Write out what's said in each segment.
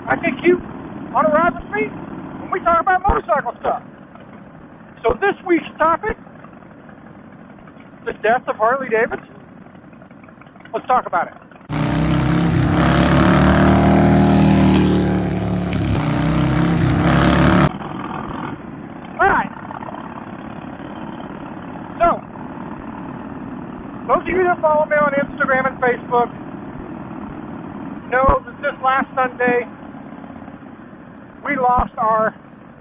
I think you want to ride with me when we talk about motorcycle stuff. So this week's topic, the death of Harley-Davidson. Let's talk about it. Alright. So, those of you that follow me on Instagram and Facebook know that this last Sunday we lost our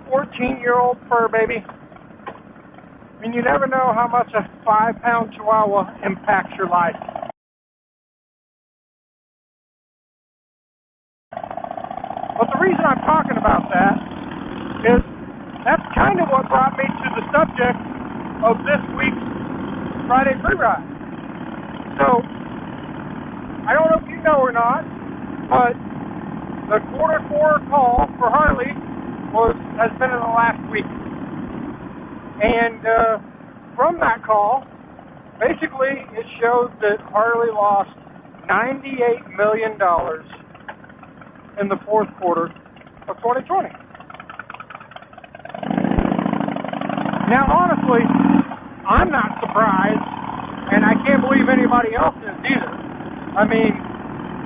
14-year-old fur baby. I mean, you never know how much a 5-pound Chihuahua impacts your life. But the reason I'm talking about that is that's kind of what brought me to the subject of this week's Friday Free Ride. So, I don't know if you know or not, but the Q4 call for Harley has been in the last week. And from that call, basically it shows that Harley lost $98 million in the fourth quarter of 2020. Now, honestly, I'm not surprised, and I can't believe anybody else is either. I mean,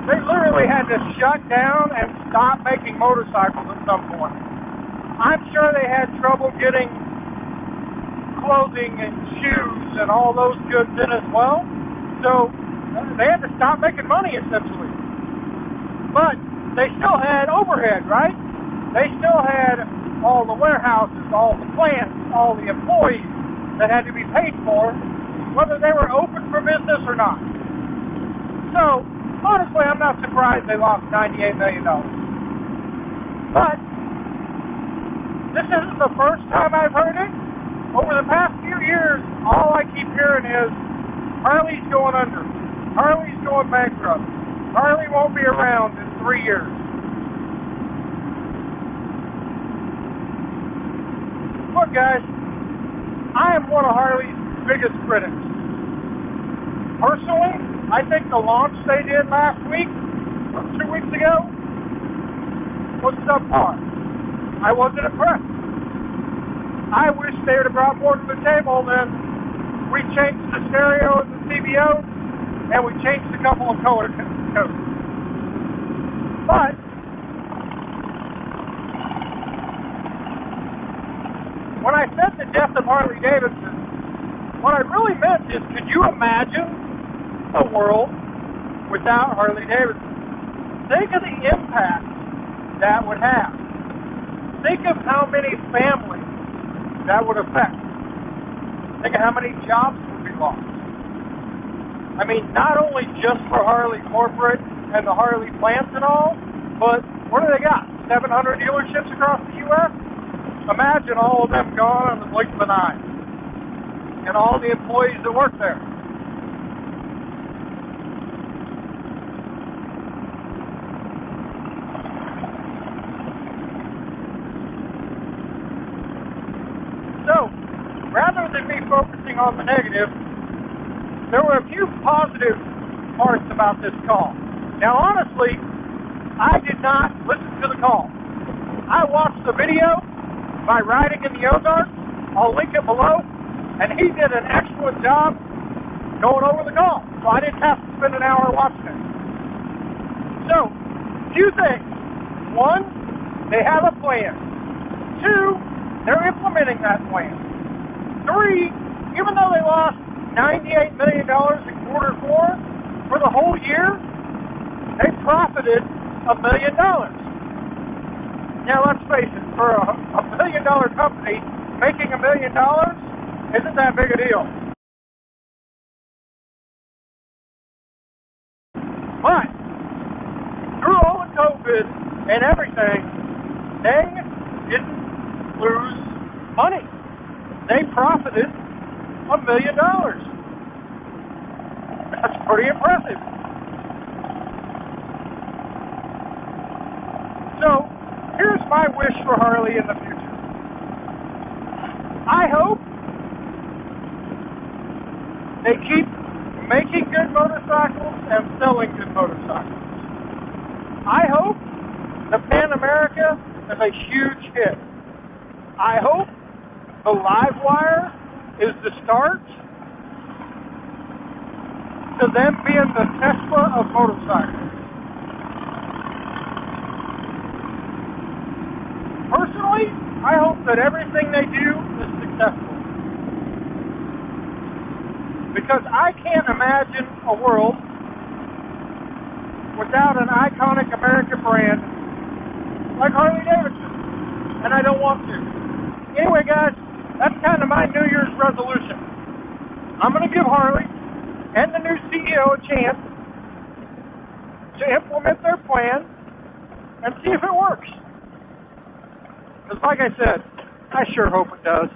they literally had to shut down and stop making motorcycles at some point. I'm sure they had trouble getting clothing and shoes and all those goods in as well. So they had to stop making money, essentially. But they still had overhead, right? They still had all the warehouses, all the plants, all the employees that had to be paid for, whether they were open for business or not. So, honestly, I'm not surprised they lost $98 million. But this isn't the first time I've heard it. Over the past few years, all I keep hearing is Harley's going under. Harley's going bankrupt. Harley won't be around in 3 years. Look, guys, I am one of Harley's biggest critics. Personally, I think the launch they did last week, or 2 weeks ago, was subpar. I wasn't impressed. I wish they would have brought more to the table than we changed the stereo and the CBO, and we changed a couple of color codes. But when I said the death of Harley-Davidson, what I really meant is, could you imagine a world without Harley-Davidson? Think of the impact that would have. Think of how many families that would affect. Think of how many jobs would be lost. I mean, not only just for Harley corporate and the Harley plants and all, but what do they got? 700 dealerships across the U.S.? Imagine all of them gone in the blink of an eye. And all the employees that work there. So, rather than me focusing on the negative, there were a few positive parts about this call. Now, honestly, I did not listen to the call. I watched the video by riding in the Ozarks. I'll link it below. And he did an excellent job going over the call. So I didn't have to spend an hour watching it. So, few things. One, they have a plan. Two, they're implementing that plan. Three, even though they lost $98 million in Q4, for the whole year, they profited $1 million. Now, let's face it, for a $1 billion company, making $1 million isn't that big a deal. But, through all the COVID and everything, they didn't lose money. They profited $1 million. That's pretty impressive. So, here's my wish for Harley in the future. I hope they keep making good motorcycles and selling good motorcycles. I hope the pandemic America is a huge hit. I hope the live wire is the start to them being the Tesla of motorcycles. Personally, I hope that everything they do is successful. Because I can't imagine a world without an iconic American brand like Harley-Davidson. And I don't want to. Anyway, guys, that's kind of my New Year's resolution. I'm going to give Harley and the new CEO a chance to implement their plan and see if it works. Because like I said, I sure hope it does.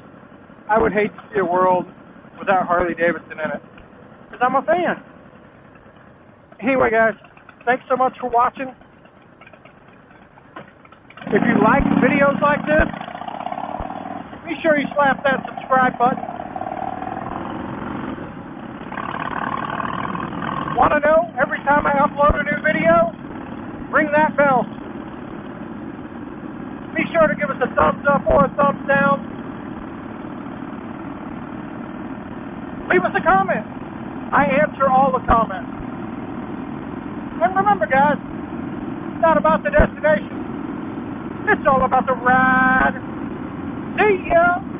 I would hate to see a world without Harley-Davidson in it. Because I'm a fan. Anyway, guys, thanks so much for watching. If you like videos like this, be sure you slap that subscribe button. Want to know every time I upload a new video? Ring that bell. Be sure to give us a thumbs up or a thumbs down. Leave us a comment. I answer all the comments. And remember, guys, it's not about the destination. It's all about the ride. See ya!